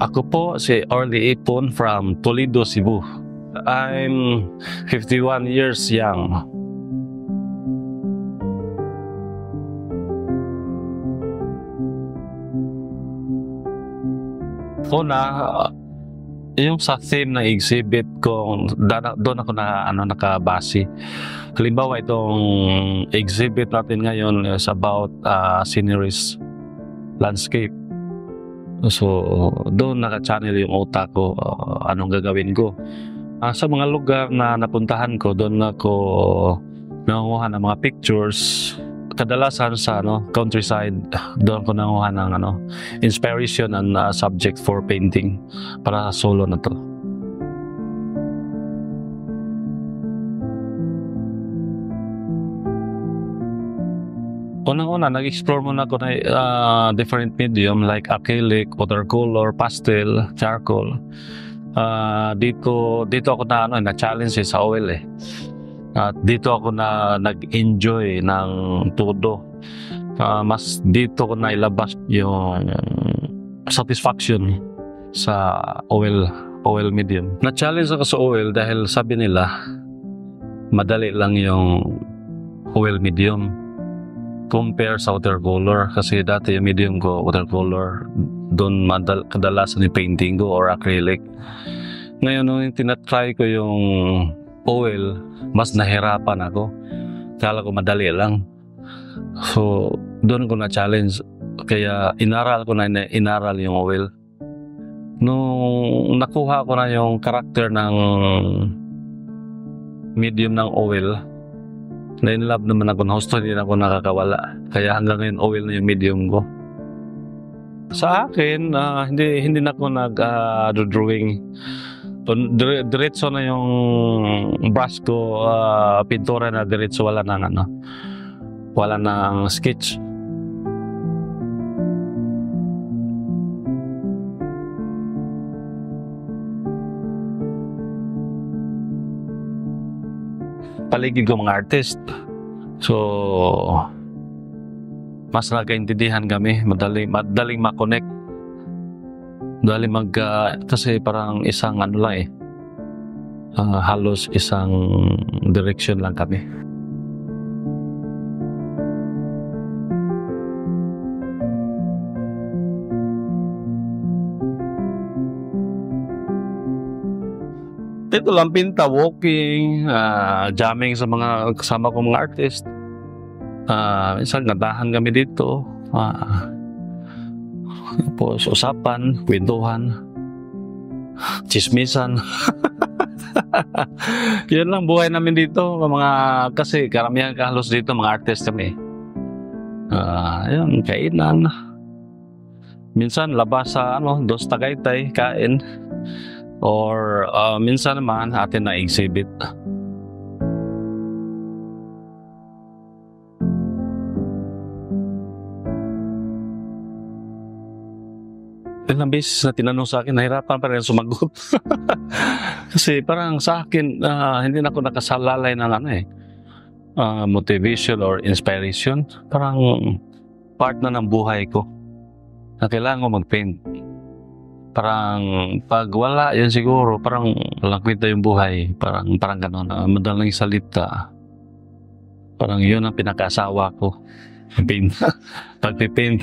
Ako po si Orly Ipon from Toledo, Cebu. I'm 51 years young. Una, yung sa theme ng exhibit ko, doon ako nakabase. Halimbawa, itong exhibit natin ngayon is about sceneries, landscape. So, doon naka-channel yung utak ko, anong gagawin ko. Sa mga lugar na napuntahan ko, doon ako nangunguha ng mga pictures. Kadalasan sa countryside, doon ko nangunguha ng inspiration and subject for painting para sa solo na to. Unang-una, nag-explore muna ako na different medium like acrylic, watercolor, pastel, charcoal. Dito ako na-challenge sa oil eh. At dito ako nag-enjoy ng todo. Mas dito ko nailabas yung satisfaction sa oil medium. Na-challenge ako sa oil dahil sabi nila madali lang yung oil medium compare sa watercolor, kasi dati yung medium ko watercolor, doon kadalasan yung painting ko or acrylic. Ngayon nung tinatry ko yung oil, mas nahirapan ako. Kala ko madali lang. So doon ko na-challenge, kaya inaral yung oil. Nung nakuha ko na yung karakter ng medium ng oil, na-inlove naman ako, na-gusto din ako nakakawala. Kaya hanggang ngayon oil na yung medium ko. Sa akin, hindi na ako nag-drawing. Diretso na yung brush ko, pintura na diretso, wala nang sketch. Paligid ko mga artist. So, mas nagkaintindihan kami, madaling ma-connect. Kasi parang isang halos isang direction lang kami. Dito lang pinta, walking, jamming sa mga kasama kong mga artist. Minsan nadahan kami dito. Tapos usapan, kwentuhan, chismisan. Yan lang buhay namin dito. Kasi karamihan halos dito mga artist kami. Ayun, kainan. Minsan labas sa Dos Tagaytay, kain. Or minsan naman atin na exhibit. Ilang beses na tinanong sa akin, nahirapan pa rin sumagot. Kasi parang sa akin, hindi na ako nakasalalay ng motivation or inspiration. Parang part na ng buhay ko na kailangan ko mag-paint. Parang pag wala, yan siguro, parang walang kwenta yung buhay. Parang gano'n, madaling salita. Parang yun ang pinaka-asawa ko. Pag-paint.